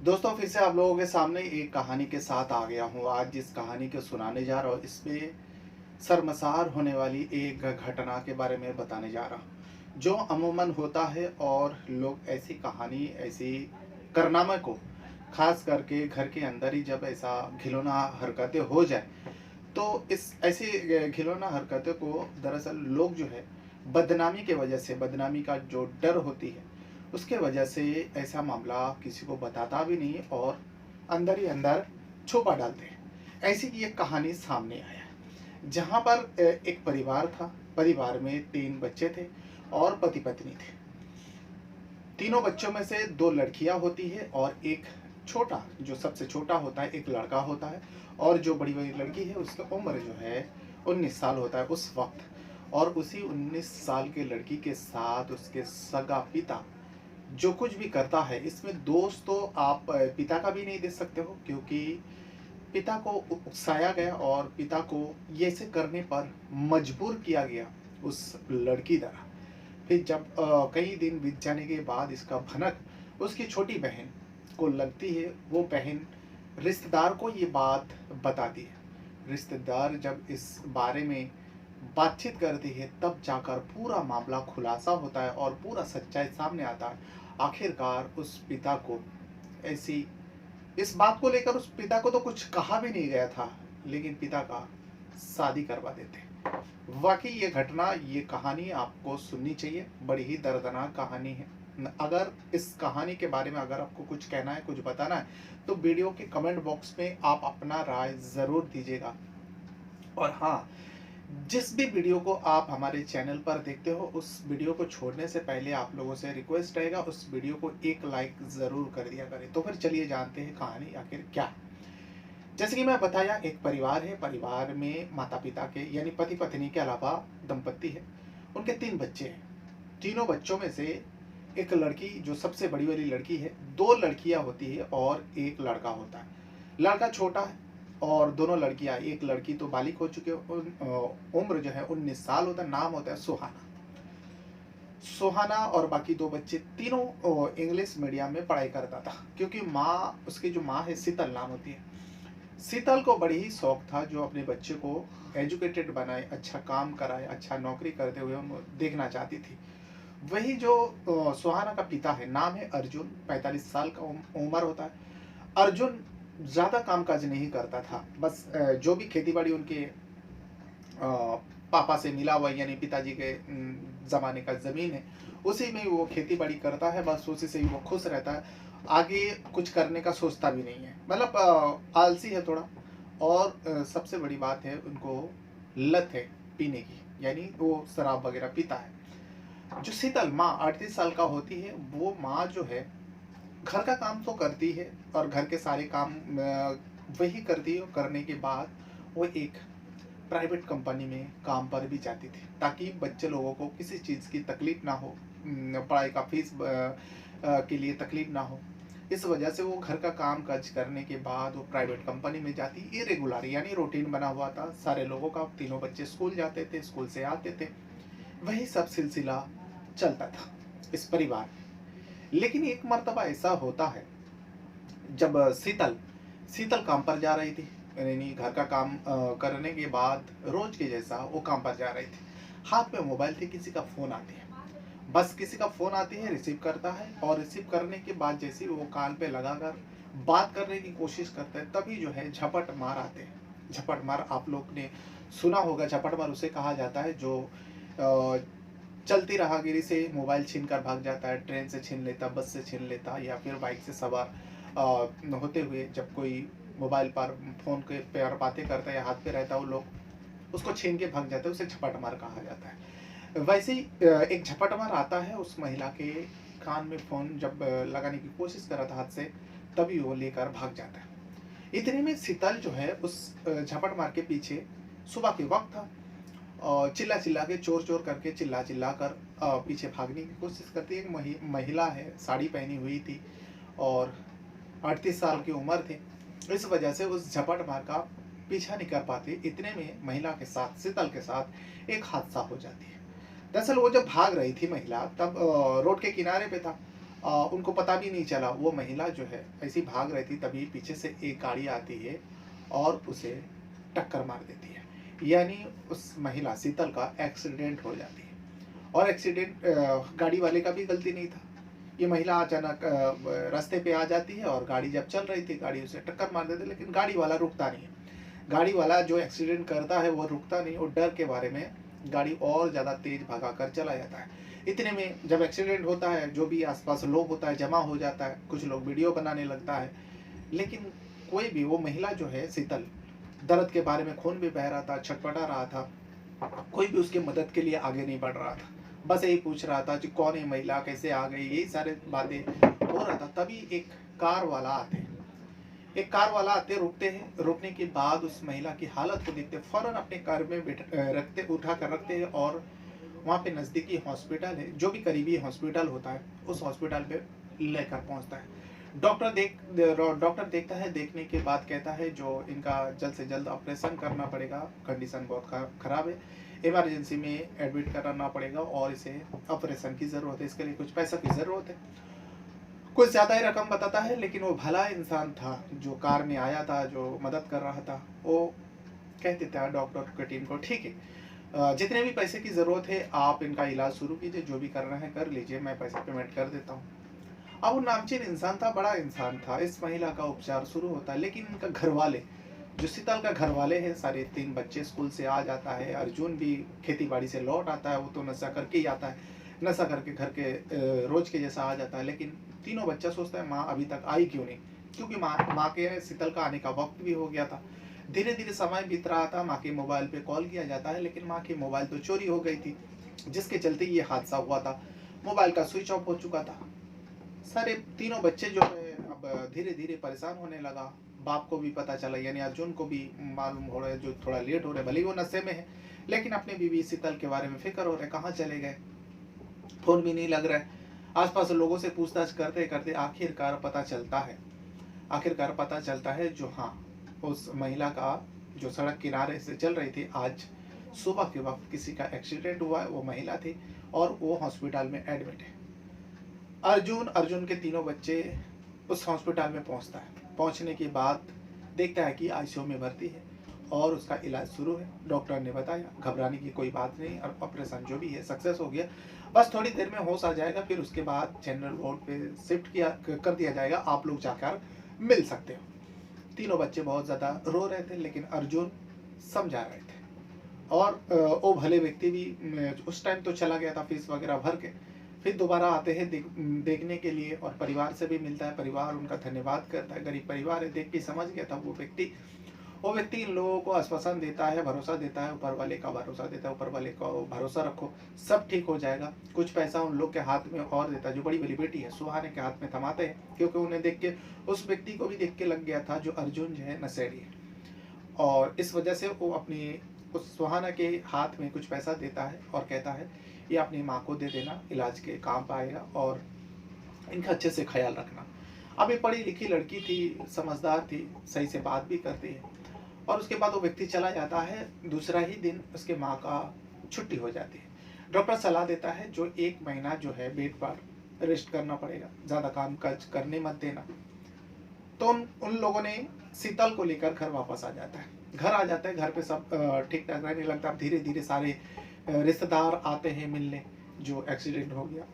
दोस्तों फिर से आप लोगों के सामने एक कहानी के साथ आ गया हूँ। आज जिस कहानी को सुनाने जा रहा हूँ इसमें शर्मसार होने वाली एक घटना के बारे में बताने जा रहा हूँ, जो अमूमन होता है और लोग ऐसी कहानी ऐसी कारनामे को खास करके घर के अंदर ही जब ऐसा घिनौना हरकतें हो जाए तो इस ऐसी घिनौना हरकतों को दरअसल लोग जो है बदनामी के वजह से बदनामी का जो डर होती है उसके वजह से ऐसा मामला किसी को बताता भी नहीं और अंदर ही अंदर छुपा डालते हैं। ऐसी की एक कहानी सामने आया है जहाँ पर एक परिवार था। परिवार में 3 बच्चे थे और पति पत्नी थे। तीनों बच्चों में से 2 लड़कियां होती है और एक छोटा जो सबसे छोटा होता है एक लड़का होता है। और जो बड़ी वाली लड़की है उसकी उम्र जो है 19 साल होता है उस वक्त। और उसी 19 साल के लड़की के साथ उसके सगा पिता जो कुछ भी करता है, इसमें दोष तो आप पिता का भी नहीं दे सकते हो, क्योंकि पिता को उकसाया गया और पिता को ये ऐसे करने पर मजबूर किया गया उस लड़की द्वारा। फिर जब कई दिन बीत जाने के बाद इसका भनक उसकी छोटी बहन को लगती है। वो बहन रिश्तेदार को ये बात बताती है। रिश्तेदार जब इस बारे में बातचीत करती है तब जाकर पूरा मामला खुलासा होता है और पूरा सच्चाई सामने आता है। आखिरकार उस पिता को ऐसी इस बात को लेकर उस पिता को तो कुछ कहा भी नहीं गया था, लेकिन पिता का शादी करवा देते हैं। वाकई ये घटना ये कहानी आपको सुननी चाहिए। बड़ी ही दर्दनाक कहानी है। अगर इस कहानी के बारे में अगर आपको कुछ कहना है कुछ बताना है तो वीडियो के कमेंट बॉक्स में आप अपना राय ज़रूर दीजिएगा। और हाँ, जिस भी वीडियो को आप हमारे चैनल पर देखते हो उस वीडियो को छोड़ने से पहले आप लोगों से रिक्वेस्ट रहेगा उस वीडियो को एक लाइक ज़रूर कर दिया करें। तो फिर चलिए जानते हैं कहानी आखिर क्या है। जैसे कि मैं बताया, एक परिवार है। परिवार में माता पिता के यानी पति पत्नी के अलावा दंपत्ति है। उनके 3 बच्चे हैं। तीनों बच्चों में से एक लड़की जो सबसे बड़ी वाली लड़की है, 2 लड़कियां होती है और एक लड़का होता है। लड़का छोटा है और दोनों लड़कियां, एक लड़की तो बालिग हो चुकी है। उम्र जो है 19 साल होता है। नाम होता है सुहाना। सुहाना और बाकी 2 बच्चे तीनों इंग्लिश मीडियम में पढ़ाई करता था, क्योंकि माँ उसकी जो माँ है शीतल नाम होती है। शीतल को बड़ी ही शौक था जो अपने बच्चे को एजुकेटेड बनाए, अच्छा काम कराए, अच्छा नौकरी करते हुए उनको देखना चाहती थी। वही जो सुहाना का पिता है, नाम है अर्जुन, 45 साल का उम्र होता है। अर्जुन ज़्यादा कामकाज नहीं करता था। बस जो भी खेती बाड़ी उनके पापा से मिला हुआ यानी पिताजी के ज़माने का ज़मीन है, उसी में वो खेती बाड़ी करता है। बस उसी से ही वो खुश रहता है। आगे कुछ करने का सोचता भी नहीं है। मतलब आलसी है थोड़ा। और सबसे बड़ी बात है, उनको लत है पीने की, यानी वो शराब वगैरह पीता है। जो शीतल माँ 38 साल का होती है, वो माँ जो है घर का काम तो करती है और घर के सारे काम वही करती है। और करने के बाद वो एक प्राइवेट कंपनी में काम पर भी जाती थी, ताकि बच्चे लोगों को किसी चीज़ की तकलीफ ना हो, पढ़ाई का फीस के लिए तकलीफ ना हो। इस वजह से वो घर का काम काज करने के बाद वो प्राइवेट कंपनी में जाती। इरेगुलर यानी रूटीन बना हुआ था सारे लोगों का। तीनों बच्चे स्कूल जाते थे, स्कूल से आते थे, वही सब सिलसिला चलता था इस परिवार में। लेकिन एक मर्तबा ऐसा होता है जब शीतल शीतल काम पर जा रही थी, यानी घर का काम करने के बाद रोज के जैसा वो काम पर जा रही थी। हाथ में मोबाइल थी, किसी का फ़ोन आती है। बस किसी का फ़ोन आती है, रिसीव करता है और रिसीव करने के बाद जैसे ही वो कान पे लगाकर बात करने की कोशिश करता है, तभी जो है झपट मार आते हैं। झपट मार आप लोग ने सुना होगा। झपट मार उसे कहा जाता है जो अ, चलती राहगीरी से मोबाइल छीन कर भाग जाता है। ट्रेन से छीन लेता, बस से छीन लेता, या फिर बाइक से सवार होते हुए जब कोई मोबाइल पर फ़ोन के पर बातें करता है या हाथ पे रहता है, वो लोग उसको छीन के भाग जाते हैं। उसे झपट मार कहा जाता है। वैसे ही एक झपट मार आता है उस महिला के कान में फ़ोन जब लगाने की कोशिश कर रहा था हाथ से, तभी वो लेकर भाग जाता है। इतने में शीतल जो है उस झपट मार के पीछे, सुबह के वक्त था, और चिल्ला चिल्ला के चोर चोर करके चिल्ला चिल्ला कर पीछे भागने की कोशिश करती है। एक महिला है, साड़ी पहनी हुई थी और 38 साल की उम्र थी। इस वजह से उस झपट मार का पीछा नहीं कर पाती। इतने में महिला के साथ, शीतल के साथ एक हादसा हो जाती है। दरअसल वो जब भाग रही थी महिला, तब रोड के किनारे पे था उनको पता भी नहीं चला, वो महिला जो है ऐसी भाग रही थी, तभी पीछे से एक गाड़ी आती है और उसे टक्कर मार देती है। यानी उस महिला शीतल का एक्सीडेंट हो जाती है। और एक्सीडेंट गाड़ी वाले का भी गलती नहीं था। ये महिला अचानक रास्ते पे आ जाती है और गाड़ी जब चल रही थी, गाड़ी उसे टक्कर मार देती है, लेकिन गाड़ी वाला रुकता नहीं है। गाड़ी वाला जो एक्सीडेंट करता है वो रुकता नहीं, और डर के बारे में गाड़ी और ज़्यादा तेज भगा कर चला जाता है। इतने में जब एक्सीडेंट होता है, जो भी आसपास लोग होता है जमा हो जाता है, कुछ लोग वीडियो बनाने लगता है, लेकिन कोई भी, वो महिला जो है शीतल, दर्द के बारे में खून भी बह रहा था, छटपटा रहा था, कोई भी उसकी मदद के लिए आगे नहीं बढ़ रहा था। बस यही पूछ रहा था कि कौन है महिला, कैसे आ गई, यही सारे बातें हो रहा था। तभी एक कार वाला आते हैं, एक कार वाला आते, रुकते हैं। रुकने के बाद उस महिला की हालत को देखते फौरन अपने कार में रखते, उठा कर रखते हैं, और वहाँ पे नज़दीकी हॉस्पिटल है, जो भी करीबी हॉस्पिटल होता है, उस हॉस्पिटल पे लेकर पहुँचता है। डॉक्टर देखता है, देखने के बाद कहता है जो इनका जल्द से जल्द ऑपरेशन करना पड़ेगा, कंडीशन बहुत खराब है, इमरजेंसी में एडमिट कराना पड़ेगा और इसे ऑपरेशन की ज़रूरत है, इसके लिए कुछ पैसा की ज़रूरत है। कुछ ज़्यादा ही रकम बताता है, लेकिन वो भला इंसान था जो कार में आया था, जो मदद कर रहा था, वो कह देता है डॉक्टर की टीम को, ठीक है, जितने भी पैसे की ज़रूरत है आप इनका इलाज शुरू कीजिए, जो भी करना है कर लीजिए, मैं पैसे पेमेंट कर देता हूँ। अब वो नामचीन इंसान था, बड़ा इंसान था, इस महिला का उपचार शुरू होता है, लेकिन इनका घर वाले, जो शीतल का घर वाले हैं, सारे 3 बच्चे स्कूल से आ जाता है, अर्जुन भी खेती बाड़ी से लौट आता है, वो तो नशा करके ही आता है, नशा करके घर के रोज के जैसा आ जाता है, लेकिन तीनों बच्चा सोचता है माँ अभी तक आई क्यों नहीं, क्योंकि माँ के शीतल का आने का वक्त भी हो गया था। धीरे धीरे समय बीत रहा था, माँ के मोबाइल पे कॉल किया जाता है, लेकिन माँ की मोबाइल तो चोरी हो गई थी, जिसके चलते ये हादसा हुआ था। मोबाइल का स्विच ऑफ हो चुका था। सारे तीनों बच्चे जो है अब धीरे धीरे परेशान होने लगा। बाप को भी पता चला, यानी अर्जुन को भी मालूम हो रहा है, जो थोड़ा लेट हो रहा है, भले ही वो नशे में है, लेकिन अपनी बीवी शीतल के बारे में फिक्र हो रहा है, कहाँ चले गए, फोन भी नहीं लग रहा है। आसपास लोगों से पूछताछ करते करते आखिरकार पता चलता है जो, हाँ, उस महिला का जो सड़क किनारे से चल रही थी, आज सुबह के वक्त किसी का एक्सीडेंट हुआ है, वो महिला थी और वो हॉस्पिटल में एडमिट है। अर्जुन के तीनों बच्चे उस हॉस्पिटल में पहुंचता है। पहुंचने के बाद देखता है कि आईसीयू में भर्ती है और उसका इलाज शुरू है। डॉक्टर ने बताया घबराने की कोई बात नहीं, और ऑपरेशन जो भी है सक्सेस हो गया, बस थोड़ी देर में होश आ जाएगा, फिर उसके बाद जनरल वार्ड पे शिफ्ट कर दिया जाएगा, आप लोग जाकर मिल सकते हो। तीनों बच्चे बहुत ज़्यादा रो रहे थे, लेकिन अर्जुन समझा रहे थे, और वो भले व्यक्ति भी उस टाइम तो चला गया था फीस वगैरह भर के, फिर दोबारा आते हैं देखने के लिए, और परिवार से भी मिलता है, परिवार उनका धन्यवाद करता है, गरीब परिवार है, देख के समझ गया था वो व्यक्ति इन लोगों को आश्वासन देता है, भरोसा देता है, ऊपर वाले का भरोसा देता है, ऊपर वाले का भरोसा रखो, सब ठीक हो जाएगा। कुछ पैसा उन लोग के हाथ में और देता है, जो बड़ी वाली बेटी है सुहाने के हाथ में थमाते हैं, क्योंकि उन्हें देख के, उस व्यक्ति को भी देख के लग गया था जो अर्जुन जो है नशेड़ी है, और इस वजह से वो अपनी उस सुहाना के हाथ में कुछ पैसा देता है और कहता है ये अपनी माँ को दे देना, इलाज के काम पाएगा, और इनका अच्छे से ख्याल रखना। अब ये पढ़ी लिखी लड़की थी, समझदार थी, सही से बात भी करती है, और उसके बाद वो व्यक्ति चला जाता है। दूसरा ही दिन उसके माँ का छुट्टी हो जाती है। डॉक्टर सलाह देता है जो 1 महीना जो है बेड पर रेस्ट करना पड़ेगा, ज़्यादा काम काज करने मत देना। तो उन लोगों ने शीतल को लेकर घर वापस आ जाता है। घर आ जाता है, घर पे सब ठीक ठाक रहने लगता है। धीरे धीरे सारे रिश्तेदार आते हैं मिलने, जो एक्सीडेंट हो गया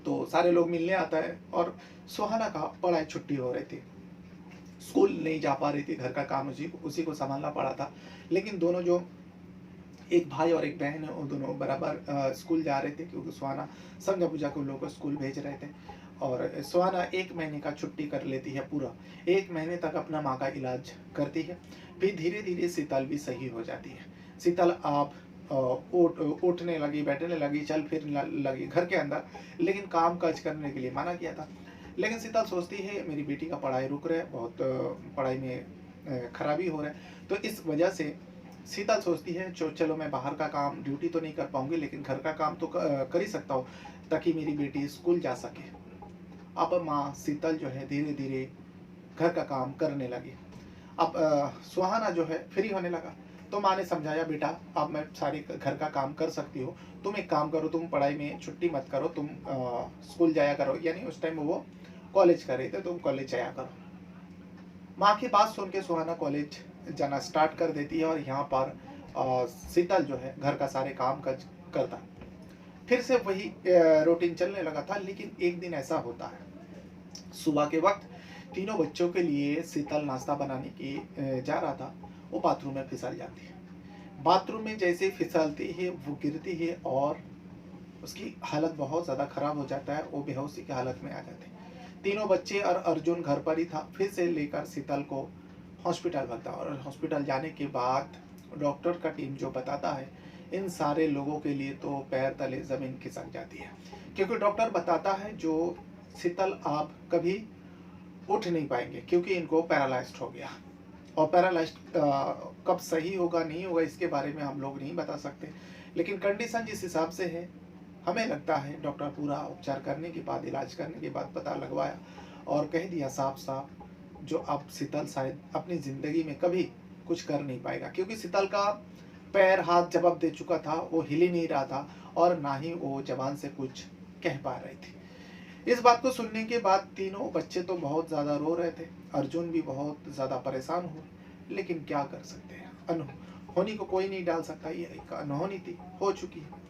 तो सारे लोग मिलने आता है, और सुहाना का पढ़ाई छुट्टी हो रही थी, स्कूल नहीं जा पा रही थी, घर का काम उसी को संभालना पड़ा था। लेकिन दोनों जो एक भाई और एक बहन है, वो दोनों बराबर स्कूल जा रहे थे, क्योंकि सुहाना समझा बुझा के उन लोगों को स्कूल भेज रहे थे। और सुहाना 1 महीने का छुट्टी कर लेती है, पूरा 1 महीने तक अपना माँ का इलाज करती है। फिर धीरे धीरे शीतल भी सही हो जाती है। शीतल आप उठने लगी, बैठने लगी, चल फिर लगी घर के अंदर, लेकिन काम काज करने के लिए मना किया था। लेकिन शीतल सोचती है मेरी बेटी का पढ़ाई रुक रहा है, बहुत पढ़ाई में खराबी हो रहा है, तो इस वजह से शीतल सोचती है चलो मैं बाहर का काम, ड्यूटी तो नहीं कर पाऊंगी, लेकिन घर का काम तो कर ही सकता हूँ, ताकि मेरी बेटी स्कूल जा सके। अब माँ शीतल जो है धीरे धीरे घर का काम करने लगी। अब सुहाना जो है फ्री होने लगा, तो माँ ने समझाया, बेटा अब मैं सारे घर का काम कर सकती हूँ, तुम एक काम करो, तुम पढ़ाई में छुट्टी मत करो, तुम स्कूल जाया करो। यानी उस टाइम वो कॉलेज कर रहे थे, तुम कॉलेज जाया करो। माँ की बात सुन के सुहाना कॉलेज जाना स्टार्ट कर देती है और यहाँ पर शीतल जो है घर का सारे काम काज करता। फिर से वही रूटीन चलने लगा था। लेकिन एक दिन ऐसा होता है, सुबह के वक्त तीनों बच्चों के लिए शीतल नाश्ता बनाने की जा रहा था, वो बाथरूम में फिसल जाती है। बाथरूम में जैसे ही फिसलती है वो गिरती है और उसकी हालत बहुत ज़्यादा खराब हो जाता है, वो बेहोशी की हालत में आ जाते हैं। तीनों बच्चे और अर्जुन घर पर ही था। फिर से लेकर शीतल को हॉस्पिटल भरता, और हॉस्पिटल जाने के बाद डॉक्टर का टीम जो बताता है, इन सारे लोगों के लिए तो पैर तले ज़मीन खिसक जाती है। क्योंकि डॉक्टर बताता है जो शीतल आप कभी उठ नहीं पाएंगे, क्योंकि इनको पैरालाइज्ड हो गया। और पैरालाइज्ड कब सही होगा नहीं होगा इसके बारे में हम लोग नहीं बता सकते, लेकिन कंडीशन जिस हिसाब से है, हमें लगता है डॉक्टर पूरा उपचार करने के बाद, इलाज करने के बाद पता लगवाया और कह दिया साफ साफ, जो अब शीतल शायद अपनी ज़िंदगी में कभी कुछ कर नहीं पाएगा। क्योंकि शीतल का पैर हाथ जवाब दे चुका था, वो हिल ही नहीं रहा था और ना ही वो जबान से कुछ कह पा रही थी। इस बात को सुनने के बाद तीनों बच्चे तो बहुत ज़्यादा रो रहे थे, अर्जुन भी बहुत ज़्यादा परेशान हुए। लेकिन क्या कर सकते हैं, अनहोनी को कोई नहीं डाल सकता, ये एक अनहोनी थी, हो चुकी है।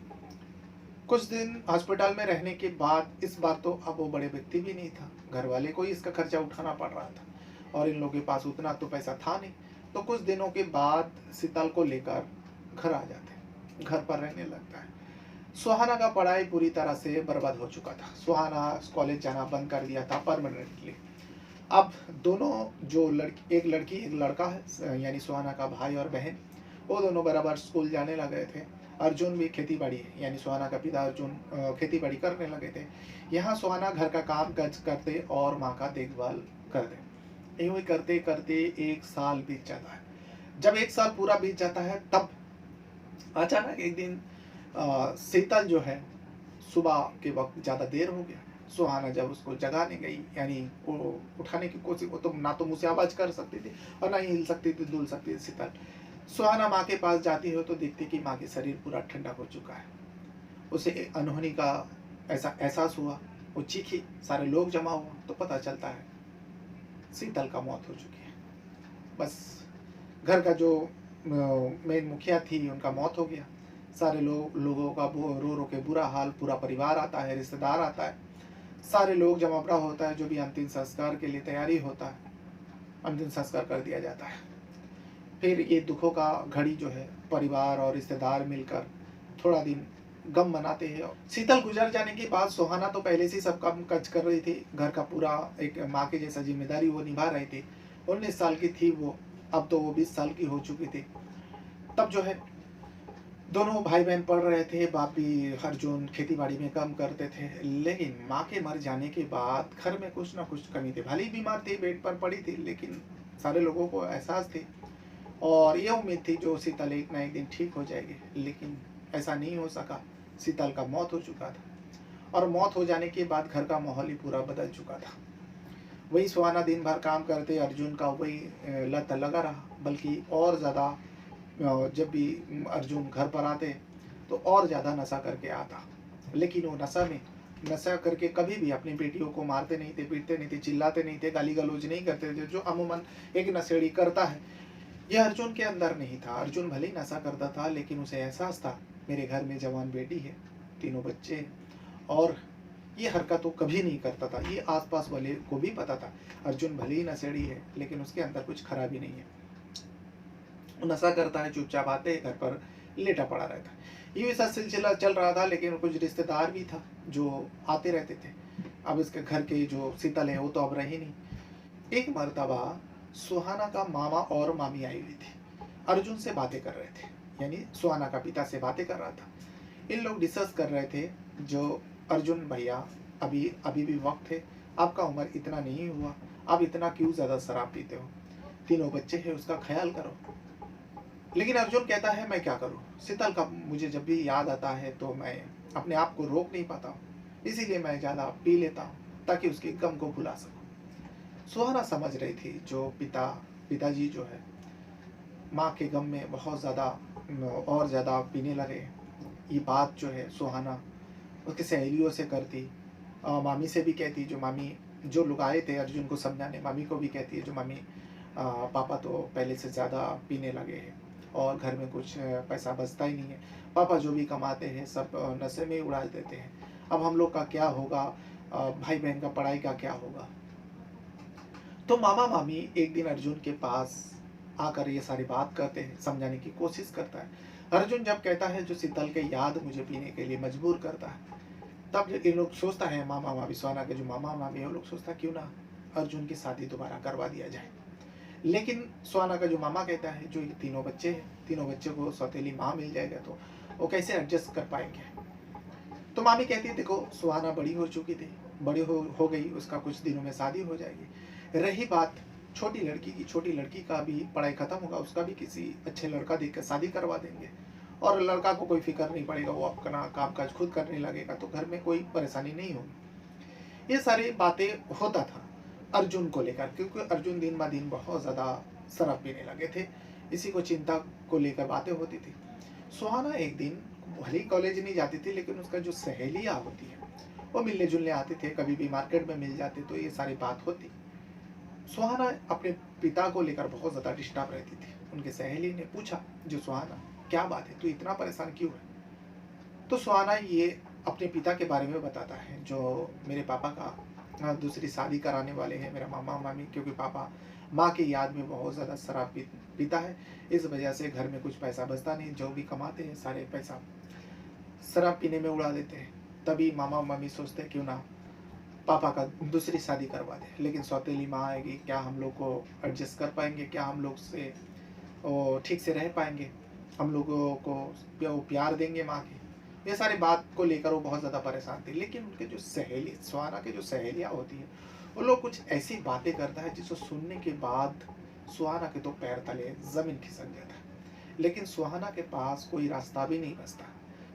कुछ दिन हॉस्पिटल में रहने के बाद, इस बार तो अब वो बड़े व्यक्ति भी नहीं था, घर वाले को ही इसका खर्चा उठाना पड़ रहा था और इन लोगों के पास उतना तो पैसा था नहीं। तो कुछ दिनों के बाद शीतल को लेकर घर आ जाते, घर पर रहने लगता है। सुहाना का पढ़ाई पूरी तरह से बर्बाद हो चुका था। सुहाना कॉलेज जाना बंद कर दिया था परमानेंटली। अब दोनों जो लड़की, एक लड़की एक लड़का है, यानी सुहाना का भाई और बहन, वो दोनों बराबर स्कूल जाने लगे थे। अर्जुन भी खेती बाड़ी, यानी सुहाना का पिता अर्जुन खेती बाड़ी करने लगे थे। यहाँ सुहाना घर का काम काज करते और माँ का देखभाल करते। यूँ ही करते करते एक साल बीत जाता है। जब एक साल पूरा बीत जाता है, तब अचानक एक दिन शीतल जो है, सुबह के वक्त ज़्यादा देर हो गया। सुहाना जब उसको जगाने गई, यानी वो उठाने की कोशिश, वो तो ना तो मुँह से आवाज़ कर सकती थी और ना ही हिल सकती थी, डुल सकती थी शीतल। सुहाना माँ के पास जाती है तो देखती कि माँ की शरीर पूरा ठंडा हो चुका है। उसे एक अनहोनी का ऐसा एहसास हुआ, वो चीखी, सारे लोग जमा हुआ तो पता चलता है शीतल का मौत हो चुकी है। बस घर का जो मेन मुखिया थी, उनका मौत हो गया। सारे लोगों का रो रो के बुरा हाल, पूरा परिवार आता है, रिश्तेदार आता है, सारे लोग जमावड़ा होता है। जो भी अंतिम संस्कार के लिए तैयारी होता है, अंतिम संस्कार कर दिया जाता है। फिर ये दुखों का घड़ी जो है, परिवार और रिश्तेदार मिलकर थोड़ा दिन गम मनाते हैं। शीतल गुजर जाने के बाद सुहाना तो पहले से सब काम काज कर रही थी, घर का पूरा एक माँ के जैसा जिम्मेदारी वो निभा रही थी। 19 साल की थी वो, अब तो वो 20 साल की हो चुकी थी। तब जो है दोनों भाई बहन पढ़ रहे थे, बाप भी अर्जुन खेती बाड़ी में काम करते थे। लेकिन माँ के मर जाने के बाद घर में कुछ ना कुछ कमी थी। भले ही बीमार थी, बेड पर पड़ी थी, लेकिन सारे लोगों को एहसास थी और ये उम्मीद थी जो शीतल एक ना एक दिन ठीक हो जाएगी। लेकिन ऐसा नहीं हो सका। शीतल का मौत हो चुका था और मौत हो जाने के बाद घर का माहौल ही पूरा बदल चुका था। वही सुहाना दिन भर काम करते, अर्जुन का वही लत लगा रहा, बल्कि और ज़्यादा जब भी अर्जुन घर पर आते तो और ज़्यादा नशा करके आता। लेकिन वो नशा करके कभी भी अपनी बेटियों को मारते नहीं थे, पीटते नहीं थे, चिल्लाते नहीं थे, गाली गलौज नहीं करते थे, जो अमूमन एक नशेड़ी करता है। यह अर्जुन के अंदर नहीं था। अर्जुन भले ही नशा करता था, लेकिन उसे एहसास था मेरे घर में जवान बेटी है, तीनों बच्चे हैं, और ये हरकत वो कभी नहीं करता था। ये आसपास वाले को भी पता था अर्जुन भले ही नशेड़ी है, लेकिन उसके अंदर कुछ खराबी नहीं है। वो नशा करता है, चुपचाप आते घर पर लेटा पड़ा रहता है। ये ऐसा सिलसिला चल रहा था। लेकिन कुछ रिश्तेदार भी था जो आते रहते थे। अब इसके घर के जो शीतल है वो तो अब रही नहीं। एक मर्तबा सुहाना का मामा और मामी आई हुई थी, अर्जुन से बातें कर रहे थे, यानी सुहाना का पिता से बातें कर रहा था। इन लोग डिस्कस कर रहे थे, जो अर्जुन भैया अभी अभी भी वक्त है, आपका उम्र इतना नहीं हुआ, आप इतना क्यों ज़्यादा शराब पीते हो, तीनों बच्चे हैं, उसका ख्याल करो। लेकिन अर्जुन कहता है मैं क्या करूं, शीतल का मुझे जब भी याद आता है तो मैं अपने आप को रोक नहीं पाता हूँ, इसीलिए मैं ज़्यादा पी लेता हूँ ताकि उसके गम को भुला सकूं। सुहाना समझ रही थी जो पिताजी जो है माँ के गम में बहुत ज़्यादा और ज़्यादा पीने लगे। ये बात जो है सुहाना उसकी सहेलियों से करती, मामी से भी कहती, जो मामी जो लोग आए थे अर्जुन को समझाने, मामी को भी कहती है जो मामी पापा तो पहले से ज़्यादा पीने लगे हैं और घर में कुछ पैसा बचता ही नहीं है। पापा जो भी कमाते हैं सब नशे में ही उड़ा देते हैं। अब हम लोग का क्या होगा, भाई बहन का पढ़ाई का क्या होगा। तो मामा मामी एक दिन अर्जुन के पास आकर ये सारी बात करते हैं, समझाने की कोशिश करता है। अर्जुन जब कहता है जो शीतल के याद मुझे पीने के लिए मजबूर करता है, तब ये लोग सोचता है, मामा मामी सुहाना के जो मामा मामी है वो लोग सोचता है क्यों ना अर्जुन की शादी दोबारा करवा दिया जाए। लेकिन सुहाना का जो मामा कहता है जो ये तीनों बच्चे हैं, तीनों बच्चे को सौतेली माँ मिल जाएगा तो वो कैसे एडजस्ट कर पाएंगे। तो मामी कहती है देखो सुहाना बड़ी हो चुकी थी, बड़ी हो गई, उसका कुछ दिनों में शादी हो जाएगी। रही बात छोटी लड़की की, छोटी लड़की का भी पढ़ाई खत्म होगा, उसका भी किसी अच्छे लड़का देख कर शादी करवा देंगे और लड़का को कोई फिक्र नहीं पड़ेगा, वो अपना काम काज खुद करने लगेगा तो घर में कोई परेशानी नहीं होगी। ये सारी बातें होता था अर्जुन को लेकर, क्योंकि अर्जुन दिन ब दिन बहुत ज़्यादा शराब पीने लगे थे। इसी को चिंता को लेकर बातें होती थी। सुहाना एक दिन भले ही कॉलेज नहीं जाती थी, लेकिन उसका जो सहेलियाँ होती है वो मिलने जुलने आते थे, कभी भी मार्केट में मिल जाते तो ये सारी बात होती। सुहाना अपने पिता को लेकर बहुत ज़्यादा डिस्टर्ब रहती थी। उनके सहेली ने पूछा जो सुहाना क्या बात है, तू इतना परेशान क्यों है। तो सुहाना ये अपने पिता के बारे में बताता है जो मेरे पापा का दूसरी शादी कराने वाले हैं, मेरा मामा मामी, क्योंकि पापा माँ की याद में बहुत ज़्यादा शराब पीता है। इस वजह से घर में कुछ पैसा बचता नहीं, जो भी कमाते हैं सारे पैसा शराब पीने में उड़ा देते हैं। तभी मामा मामी सोचते हैं क्यों ना पापा का दूसरी शादी करवा दे। लेकिन सौतेली माँ आएगी, क्या हम लोग को एडजस्ट कर पाएंगे, क्या हम लोग से ठीक से रह पाएंगे, हम लोगों को वो प्यार देंगे माँ की। ये सारी बात को लेकर वो बहुत ज़्यादा परेशान थी। लेकिन उनके जो सहेली सुहाना के जो सहेलियाँ होती हैं वो लोग कुछ ऐसी बातें करता है जिसको सुनने के बाद सुहाना के तो पैर तले ज़मीन खिसक जाता है। लेकिन सुहाना के पास कोई रास्ता भी नहीं बचता।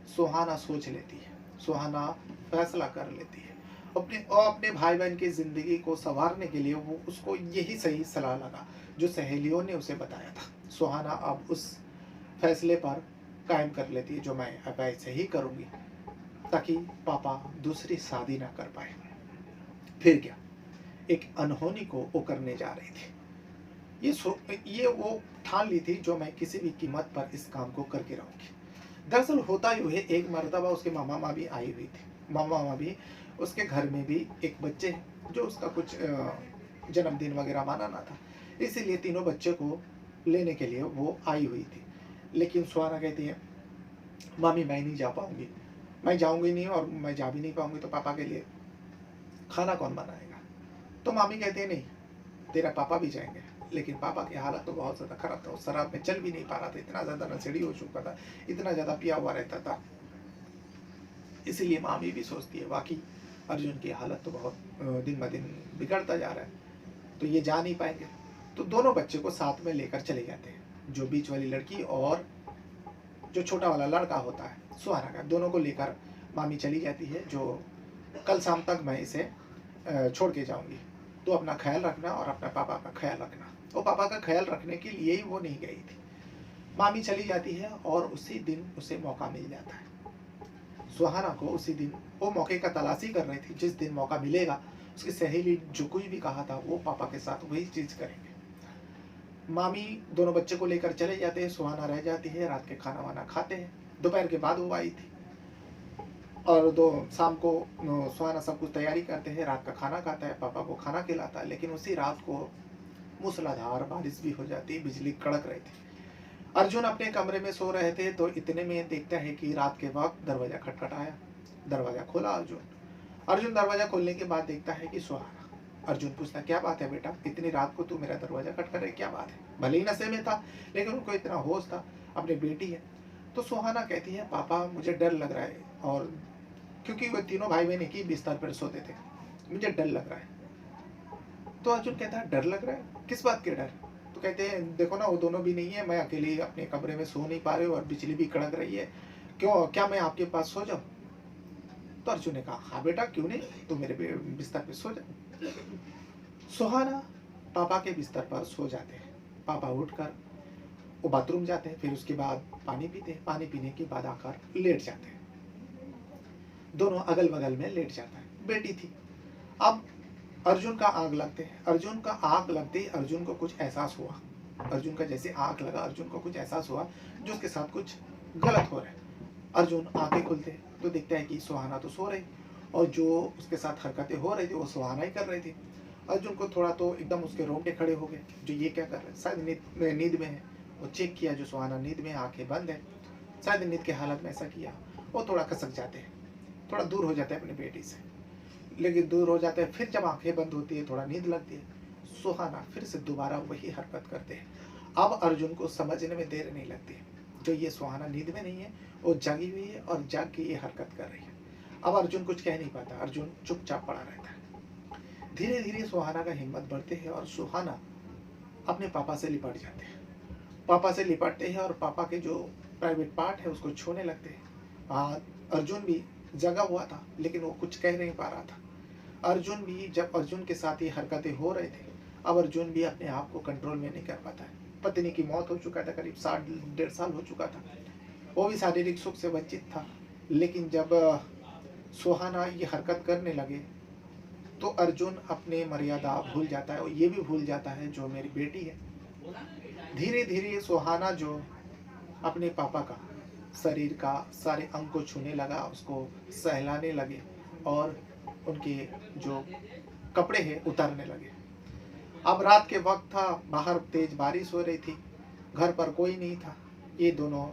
सुहाना सोच लेती है, सुहाना फैसला कर लेती है अपने भाई बहन की ज़िंदगी को संवारने के लिए। वो उसको यही सही सलाह लगा जो सहेलियों ने उसे बताया था। सुहाना अब उस फैसले पर कायम कर लेती है जो मैं अब ऐसे ही करूँगी ताकि पापा दूसरी शादी ना कर पाए। फिर क्या, एक अनहोनी को वो करने जा रही थी। ये वो ठान ली थी जो मैं किसी भी कीमत पर इस काम को करके रहूँगी। दरअसल होता यूँ है, एक मर्तबा उसके मामा मामी आई हुई थी। मामा मामी उसके घर में भी एक बच्चे हैं जो उसका कुछ जन्मदिन वगैरह मनाना था, इसीलिए तीनों बच्चे को लेने के लिए वो आई हुई थी। लेकिन सुहाना कहती है मामी मैं नहीं जा पाऊँगी, मैं जाऊँगी नहीं, और मैं जा भी नहीं पाऊँगी तो पापा के लिए खाना कौन बनाएगा। तो मामी कहती है नहीं, तेरा पापा भी जाएंगे। लेकिन पापा की हालत तो बहुत ज़्यादा ख़राब था, वो शराब में चल भी नहीं पा रहा था, इतना ज़्यादा नशेड़ी हो चुका था, इतना ज़्यादा पिया हुआ रहता था। इसीलिए मामी भी सोचती है वाकई अर्जुन की हालत तो बहुत दिन ब दिन बिगड़ता जा रहा है, तो ये जा नहीं पाएंगे। तो दोनों बच्चे को साथ में लेकर चले जाते हैं, जो बीच वाली लड़की और जो छोटा वाला लड़का होता है सुहाना का, दोनों को लेकर मामी चली जाती है। जो कल शाम तक मैं इसे छोड़ के जाऊंगी, तो अपना ख्याल रखना और अपना पापा का ख्याल रखना। वो पापा का ख्याल रखने के लिए ही वो नहीं गई थी। मामी चली जाती है और उसी दिन उसे मौका मिल जाता है। सुहाना को उसी दिन वो मौके का तलाशी कर रही थी, जिस दिन मौका मिलेगा उसकी सहेली जो कुछ भी कहा था वो पापा के साथ वही चीज़ करेंगे। मामी दोनों बच्चे को लेकर चले जाते हैं, सुहाना रह जाती है, रात के खाना वाना खाते हैं। दोपहर के बाद वो आई थी और शाम को सुहाना सब कुछ तैयारी करते हैं, रात का खाना खाता है, पापा को खाना खिलाता है। लेकिन उसी रात को मूसलाधार बारिश भी हो जाती, बिजली कड़क रही थी। अर्जुन अपने कमरे में सो रहे थे तो इतने में देखता है कि रात के वक्त दरवाजा खटखटाया। दरवाजा खोला अर्जुन दरवाजा खोलने के बाद देखता है कि सुहाना। अर्जुन पूछता क्या बात है बेटा, इतनी रात को तू मेरा दरवाजा खटखटा है, क्या बात है। भले ही नशे में था लेकिन उनको इतना होश था, अपनी बेटी है। तो सुहाना कहती है पापा मुझे डर लग रहा है, और क्योंकि वो तीनों भाई बहन एक ही बिस्तर पर सोते थे, मुझे डर लग रहा है। तो अर्जुन कहता है डर लग रहा है, किस बात के डर। तो कहते हैं देखो ना वो दोनों भी नहीं है, मैं अकेले अपने कमरे में सो नहीं पा रहे हो और बिजली भी कड़क रही है, क्यों क्या मैं आपके पास सो जाऊं। तो अर्जुन ने कहा हाँ बेटा क्यों नहीं, तू मेरे बिस्तर पे सो जा। सुहाना पापा के बिस्तर पर सो जाते हैं। पापा उठकर वो बाथरूम जाते हैं, फिर उसके बाद पानी पीते हैं, पानी पीने के बाद आकर लेट जाते हैं, दोनों अगल बगल में लेट जाता है। बेटी थी। अब अर्जुन का आग लगते हैं, अर्जुन का आग लगते ही अर्जुन को कुछ एहसास हुआ, अर्जुन का जैसे आग लगा अर्जुन को कुछ एहसास हुआ जो उसके साथ कुछ गलत हो रहा है। अर्जुन आंखें खुलते तो देखता है कि सुहाना तो सो रही और जो उसके साथ हरकतें हो रही थी वो सुहाना ही कर रही थी। अर्जुन को थोड़ा तो एकदम उसके रोंगटे खड़े हो गए, जो ये क्या कर रहे हैं, शायद नींद में है। वो चेक किया, जो सुहाना नींद में, आंखें बंद है, शायद नींद के हालत में ऐसा किया। वो थोड़ा खसक जाते हैं, थोड़ा दूर हो जाते हैं अपनी बेटी से, लेकिन दूर हो जाते हैं। फिर जब आंखें बंद होती है, थोड़ा नींद लगती है, सुहाना फिर से दोबारा वही हरकत करते हैं। अब अर्जुन को समझने में देर नहीं लगती है, जो ये सुहाना नींद में नहीं है, वो जागी हुई है और जाग के ये हरकत कर रही है। अब अर्जुन कुछ कह नहीं पाता, अर्जुन चुपचाप पड़ा रहता है। धीरे धीरे सुहाना का हिम्मत बढ़ते है और सुहाना अपने पापा से लिपट जाते हैं। पापा से लिपटते हैं और पापा के जो प्राइवेट पार्ट है उसको छूने लगते हैं। अर्जुन भी जगा हुआ था लेकिन वो कुछ कह नहीं पा रहा था। अर्जुन भी, जब अर्जुन के साथ ये हरकतें हो रहे थे, अब अर्जुन भी अपने आप को कंट्रोल में नहीं कर पाता है। पत्नी की मौत हो चुका था, करीब 1.5 साल हो चुका था, वो भी शारीरिक सुख से वंचित था। लेकिन जब सुहाना ये हरकत करने लगे तो अर्जुन अपने मर्यादा भूल जाता है और ये भी भूल जाता है जो मेरी बेटी है। धीरे धीरे सुहाना जो अपने पापा का शरीर का सारे अंग को छूने लगा, उसको सहलाने लगे और उनके जो कपड़े हैं उतारने लगे। अब रात के वक्त था, बाहर तेज बारिश हो रही थी, घर पर कोई नहीं था। ये दोनों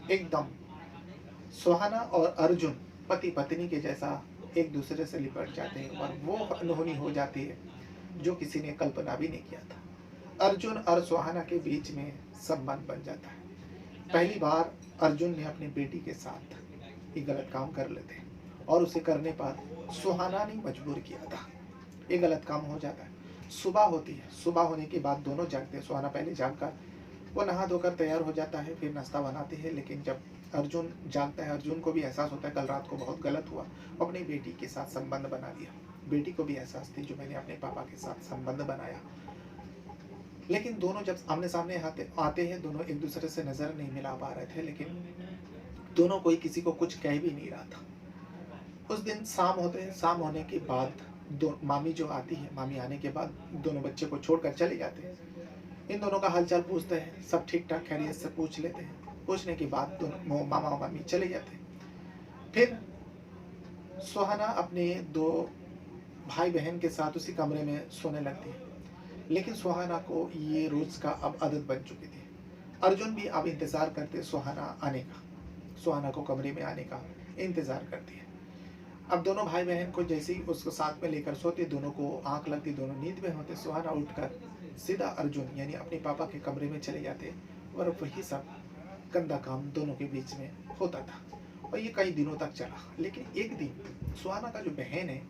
एकदम, सुहाना और अर्जुन पति पत्नी के जैसा एक दूसरे से लिपट जाते हैं और वो अनहोनी हो जाती है जो किसी ने कल्पना भी नहीं किया था। अर्जुन और सुहाना के बीच में संबंध बन जाता है। पहली बार अर्जुन ने अपनी बेटी के साथ ये गलत काम कर लेते और उसे करने पर सुहाना ने मजबूर किया था, ये गलत काम हो जाता है। सुबह होती है, सुबह होने के बाद दोनों जागते हैं। सुहाना पहले जागकर वो नहा धोकर तैयार हो जाता है, फिर नाश्ता बनाते हैं। लेकिन जब अर्जुन जागता है, अर्जुन को भी एहसास होता है कल रात को बहुत गलत हुआ, अपनी बेटी के साथ संबंध बना दिया। बेटी को भी एहसास थी जो मैंने अपने पापा के साथ संबंध बनाया। लेकिन दोनों जब आमने सामने आते हैं, दोनों एक दूसरे से नजर नहीं मिला पा रहे थे, लेकिन दोनों कोई किसी को कुछ कह भी नहीं रहा था। उस दिन शाम होते हैं, शाम होने के बाद मामी जो आती है, मामी आने के बाद दोनों बच्चे को छोड़कर चले जाते हैं। इन दोनों का हालचाल पूछते हैं, सब ठीक ठाक खैरियत से पूछ लेते हैं। पूछने के बाद दोनों मामा और मामी चले जाते हैं। फिर सुहाना अपने 2 भाई बहन के साथ उसी कमरे में सोने लगती है। लेकिन सुहाना को ये रोज का अब आदत बन चुकी थी। अर्जुन भी अब इंतजार करते सुहाना आने का, सुहाना को कमरे में आने का इंतजार करती है। अब दोनों भाई बहन को जैसे ही उसको साथ में लेकर सोते, दोनों को आंख लगती, दोनों नींद में होते। सुहाना उठकर सीधा अर्जुन यानी अपने पापा के कमरे में चले जाते और वही सब गंदा काम दोनों के बीच में होता था और ये कई दिनों तक चला। लेकिन एक दिन सुहाना का जो बहन है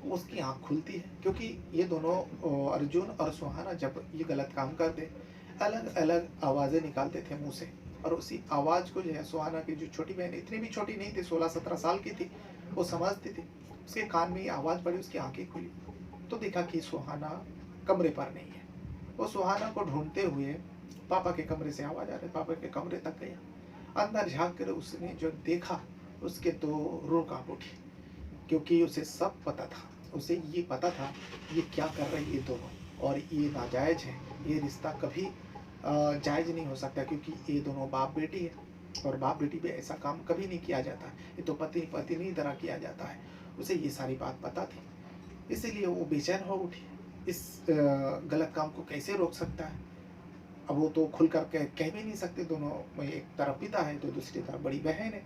उसकी आंख खुलती है, क्योंकि ये दोनों अर्जुन और सुहाना जब ये गलत काम करते अलग अलग आवाज़ें निकालते थे मुंह से, और उसी आवाज़ को जो है सुहाना की जो छोटी बहन, इतनी भी छोटी नहीं थी, 16-17 साल की थी, वो समझती थी। उसके कान में ये आवाज़ पड़ी, उसकी आंखें खुली तो देखा कि सुहाना कमरे पर नहीं है। वो सुहाना को ढूंढते हुए पापा के कमरे से आवाज़ आ रही, पापा के कमरे तक गया। अंदर झाँक कर उसने जो देखा उसके तो रूह कांप उठी, क्योंकि उसे सब पता था। उसे ये पता था ये क्या कर रहे हैं ये दोनों, और ये नाजायज़ है, ये रिश्ता कभी जायज़ नहीं हो सकता, क्योंकि ये दोनों बाप बेटी है और बाप बेटी पे ऐसा काम कभी नहीं किया जाता। ये तो पति पत्नी तरह किया जाता है। उसे ये सारी बात पता थी, इसीलिए वो बेचैन हो उठी। इस गलत काम को कैसे रोक सकता है? अब वो तो खुल कर कह भी नहीं सकते। दोनों में एक तरफ पिता है तो दूसरी तरफ बड़ी बहन है,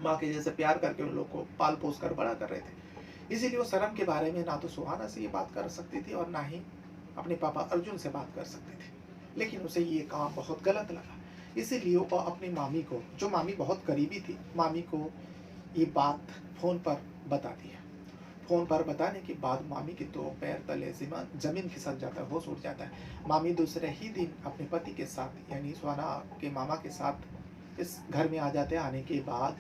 माँ के जैसे प्यार करके उन लोग को पाल पोस कर बड़ा कर रहे थे। इसीलिए वो शर्म के बारे में ना तो सुहाना से ये बात कर सकती थी और ना ही अपने पापा अर्जुन से बात कर सकती थी। लेकिन उसे ये काम बहुत गलत लगा, इसीलिए वो अपनी मामी को, जो मामी बहुत करीबी थी, मामी को ये बात फ़ोन पर बता दिया। फ़ोन पर बताने के बाद मामी के तो पैर तले जमीन खिसक जाता है, होश उड़ जाता है। मामी दूसरे ही दिन अपने पति के साथ यानी सुहाना के मामा के साथ इस घर में आ जाते हैं। आने के बाद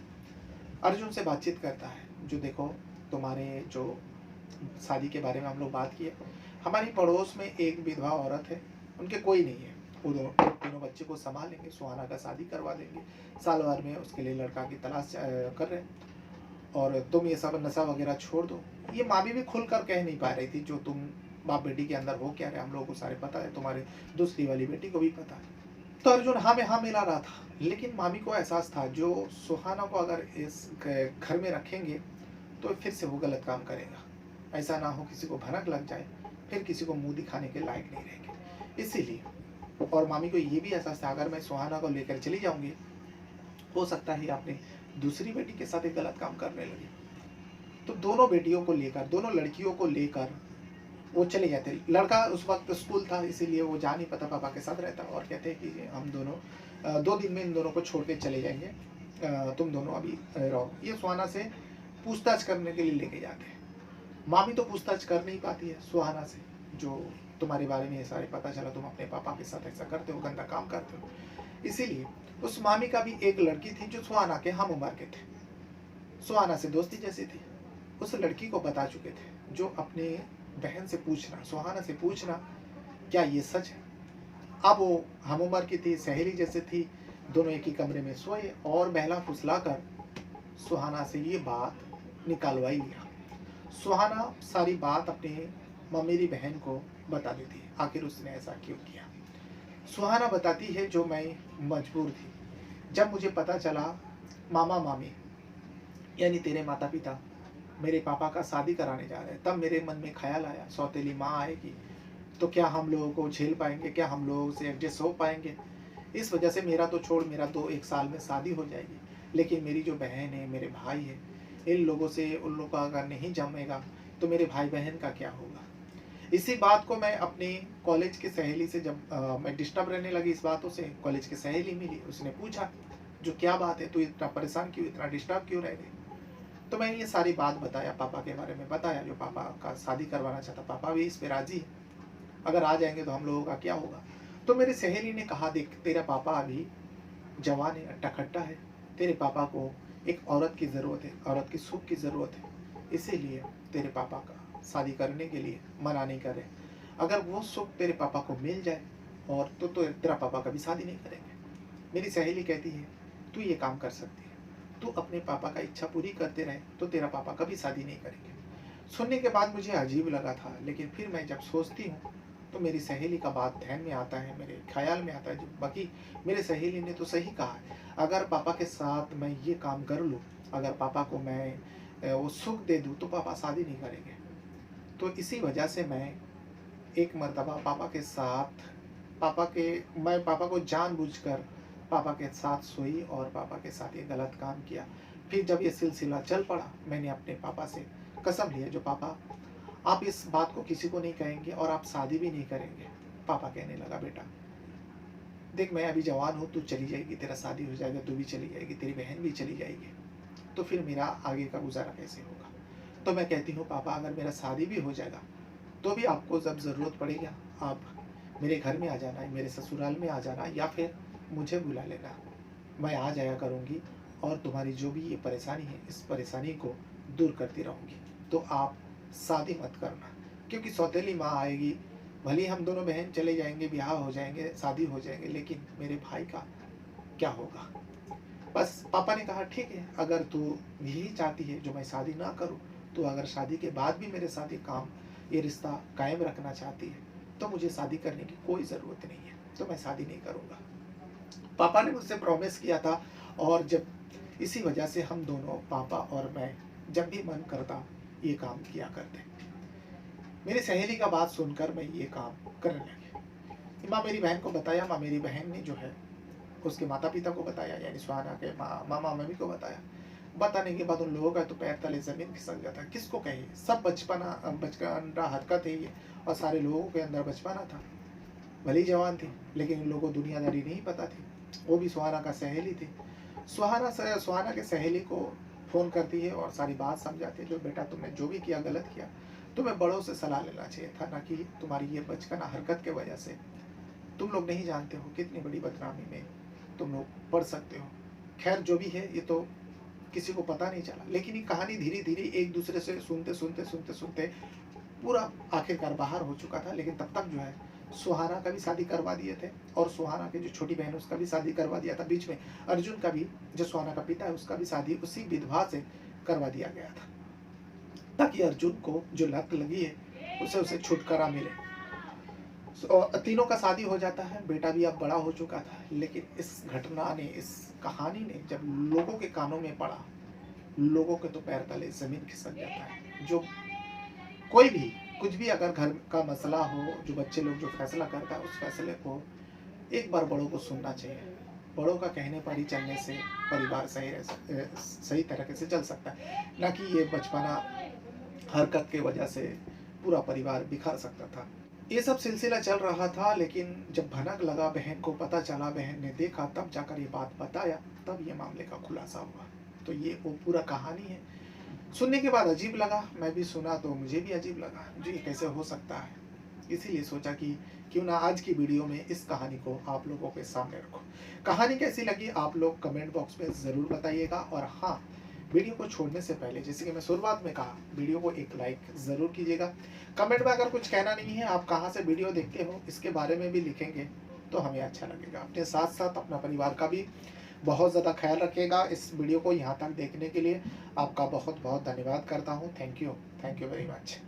अर्जुन से बातचीत करता है, जो देखो तुम्हारे जो शादी के बारे में हम लोग बात किए, हमारी पड़ोस में एक विधवा औरत है, उनके कोई नहीं है, वो तीनों बच्चे को संभालेंगे, सुहाना का शादी करवा देंगे, साल भर में उसके लिए लड़का की तलाश कर रहे हैं, और तुम ये सब नशा वगैरह छोड़ दो। ये मामी भी खुल कर कह नहीं पा रही थी, जो तुम बाप बेटी के अंदर हो क्या रहे, हम लोगों को सारे पता है, तुम्हारे दूसरी वाली बेटी को भी पता है। तो अर्जुन हाँ में हाँ मिला रहा था, लेकिन मामी को एहसास था जो सुहाना को अगर इस घर में रखेंगे तो फिर से वो गलत काम करेगा, ऐसा ना हो किसी को भनक लग जाए, फिर किसी को मुंह दिखाने के लायक नहीं रहेंगे। इसीलिए, और मामी को ये भी एहसास था अगर मैं सुहाना को लेकर चली जाऊंगी, हो सकता है अपने दूसरी बेटी के साथ एक गलत काम करने लगे। तो दोनों बेटियों को लेकर, दोनों लड़कियों को लेकर वो चले जाते। लड़का उस वक्त स्कूल था, इसीलिए वो जा नहीं पाता, पापा के साथ रहता, और कहते हैं कि हम दोनों 2 दिन में इन दोनों को छोड़ के चले जाएंगे, तुम दोनों अभी रहो। ये सुहाना से पूछताछ करने के लिए लेके जाते हैं। मामी तो पूछताछ कर नहीं पाती है सुहाना से, जो तुम्हारे बारे में ये सारे पता चला, तुम अपने पापा के साथ ऐसा करते हो, गंदा काम करते हो। इसीलिए उस मामी का भी एक लड़की थी जो सुहाना के हम उम्र के थे, सुहाना से दोस्ती जैसी थी। उस लड़की को बता चुके थे, जो अपने बहन से पूछना, सुहाना से पूछना क्या ये सच है। अब वो हम उम्र की थी, सहेली जैसे थी, दोनों एक ही कमरे में सोए और बहला फुसला कर सुहाना से ये बात निकालवाई लिया। सुहाना सारी बात अपने ममेरी बहन को बता देती है, आखिर उसने ऐसा क्यों किया। सुहाना बताती है जो मैं मजबूर थी, जब मुझे पता चला मामा मामी यानी तेरे माता पिता मेरे पापा का शादी कराने जा रहे हैं, तब मेरे मन में ख्याल आया सौतेली माँ आएगी तो क्या हम लोगों को झेल पाएंगे, क्या हम लोगों से एडजस्ट हो पाएंगे। इस वजह से मेरा तो छोड़, मेरा 2-1 साल में शादी हो जाएगी, लेकिन मेरी जो बहन है, मेरे भाई है, इन लोगों से, उन लोगों का अगर नहीं जमेगा तो मेरे भाई बहन का क्या होगा। इसी बात को मैं अपनी कॉलेज की सहेली से, जब मैं डिस्टर्ब रहने लगी इस बातों से, कॉलेज की सहेली मिली, उसने पूछा जो क्या बात है, तू इतना परेशान क्यों, इतना डिस्टर्ब क्यों रह गई। तो मैंने ये सारी बात बताया, पापा के बारे में बताया, जो पापा का शादी करवाना चाहता, पापा भी इस पे राजी है, अगर आ जाएंगे तो हम लोगों का क्या होगा। तो मेरी सहेली ने कहा देख तेरा पापा अभी जवान है, अट्टा खट्टा है, तेरे पापा को एक औरत की ज़रूरत है, औरत की सुख की ज़रूरत है, इसीलिए तेरे पापा का शादी करने के लिए मना नहीं कर रहे। अगर वो सुख तेरे पापा को मिल जाए और तो तेरा पापा कभी शादी नहीं करेंगे। मेरी सहेली कहती है तू ये काम कर सकती है, तू अपने पापा का इच्छा पूरी करते रहे तो तेरा पापा कभी शादी नहीं करेंगे। सुनने के बाद मुझे अजीब लगा था, लेकिन फिर मैं जब सोचती हूँ तो मेरी सहेली का बात ध्यान में आता है, मेरे ख्याल में आता है, जो बाकी मेरे सहेली ने तो सही कहा है। अगर पापा के साथ मैं ये काम कर लूँ, अगर पापा को मैं वो सुख दे दूँ तो पापा शादी नहीं करेंगे। तो इसी वजह से मैं एक मर्तबा पापा के साथ, मैं पापा को जानबूझकर पापा के साथ सोई और पापा के साथ ये गलत काम किया। फिर जब ये सिलसिला चल पड़ा, मैंने अपने पापा से कसम लिया, जो पापा आप इस बात को किसी को नहीं कहेंगे और आप शादी भी नहीं करेंगे। पापा कहने लगा बेटा देख मैं अभी जवान हूँ, तू चली जाएगी, तेरा शादी हो जाएगा, तू भी चली जाएगी, तेरी बहन भी चली जाएगी, तो फिर मेरा आगे का गुजारा कैसे होगा। तो मैं कहती हूँ पापा अगर मेरा शादी भी हो जाएगा तो भी आपको जब ज़रूरत पड़ेगा आप मेरे घर में आ जाना, मेरे ससुराल में आ जाना, या फिर मुझे बुला लेना, मैं आ जाया करूँगी और तुम्हारी जो भी ये परेशानी है इस परेशानी को दूर करती रहूँगी। तो आप शादी मत करना, क्योंकि सौतेली माँ आएगी, भले हम दोनों बहन चले जाएंगे, ब्याह हो जाएंगे, शादी हो जाएंगे, लेकिन मेरे भाई का क्या होगा। बस पापा ने कहा ठीक है, अगर तू यही चाहती है जो मैं शादी ना करूँ, तो अगर शादी के बाद भी मेरे साथ ये रिश्ता कायम रखना चाहती है तो मुझे शादी करने की कोई ज़रूरत नहीं है, तो मैं शादी नहीं करूँगा। पापा ने मुझसे प्रॉमिस किया था, और जब इसी वजह से हम दोनों, पापा और मैं, जब भी मन करता ये काम किया करते। मेरी सहेली का बात सुनकर मैं ये काम करने लगी। माँ मेरी बहन को बताया, माँ मेरी बहन ने जो है उसके माता पिता को बताया, यानी सुहाना के मामा मम्मी को बताया। बताने के बाद उन लोगों का तो पैर तले जमीन खिसक जाता, किसको कहे, सब बचपना हरकत है ये, और सारे लोगों के अंदर बचपना था। भली जवान थी, लेकिन इन लोगों को दुनियादारी नहीं पता थी। वो भी सुहाना का सहेली थी। सुहाना के सहेली को फ़ोन करती है और सारी बात समझाती है, जो बेटा तुमने जो भी किया गलत किया, तुम्हें बड़ों से सलाह लेना चाहिए था, ना कि तुम्हारी ये बचपना हरकत के वजह से तुम लोग नहीं जानते हो कितनी बड़ी बदनामी में तुम लोग पढ़ सकते हो। खैर जो भी है ये तो किसी को पता नहीं चला, लेकिन ये कहानी धीरे धीरे एक दूसरे से सुनते सुनते पूरा आखिरकार बाहर हो चुका था, लेकिन तब तक जो है सुहाना का भी शादी करवा दिए थे, और सुहाना की जो छोटी बहन है उसका भी शादी करवा दिया था। बीच में अर्जुन का भी, जो सुहाना का पिता है, उसका भी शादी उसी विधवा से करवा दिया गया था, ताकि अर्जुन को जो लत लगी है उसे उसे छुटकारा मिले। और तीनों का शादी हो जाता है, बेटा भी अब बड़ा हो चुका था। लेकिन इस घटना ने, इस कहानी ने जब लोगों के कानों में पड़ा, लोगों के तो पैर तले जमीन खिसक जाता है। जो कोई भी कुछ भी अगर घर का मसला हो, जो बच्चे लोग जो फैसला करता है, उस फैसले को एक बार बड़ों को सुनना चाहिए। बड़ों का कहने पर ही चलने से परिवार सही तरीके से चल सकता है, ना कि ये बचपना हरकत के वजह से पूरा परिवार बिखर सकता था। ये सब सिलसिला चल रहा था, लेकिन जब भनक लगा, बहन को पता चला, बहन ने देखा, तब जाकर ये बात बताया, तब ये मामले का खुलासा हुआ। तो ये वो पूरा कहानी है। सुनने के बाद अजीब लगा, मैं भी सुना तो मुझे भी अजीब लगा, जी कैसे हो सकता है। इसीलिए सोचा कि क्यों ना आज की वीडियो में इस कहानी को आप लोगों के सामने रखो। कहानी कैसी लगी आप लोग कमेंट बॉक्स में ज़रूर बताइएगा। और हाँ, वीडियो को छोड़ने से पहले, जैसे कि मैं शुरुआत में कहा, वीडियो को एक लाइक ज़रूर कीजिएगा। कमेंट में अगर कुछ कहना नहीं है, आप कहाँ से वीडियो देखते हो इसके बारे में भी लिखेंगे तो हमें अच्छा लगेगा। अपने साथ साथ अपना परिवार का भी बहुत ज़्यादा ख्याल रखिएगा। इस वीडियो को यहाँ तक देखने के लिए आपका बहुत बहुत धन्यवाद करता हूँ। Thank you very much.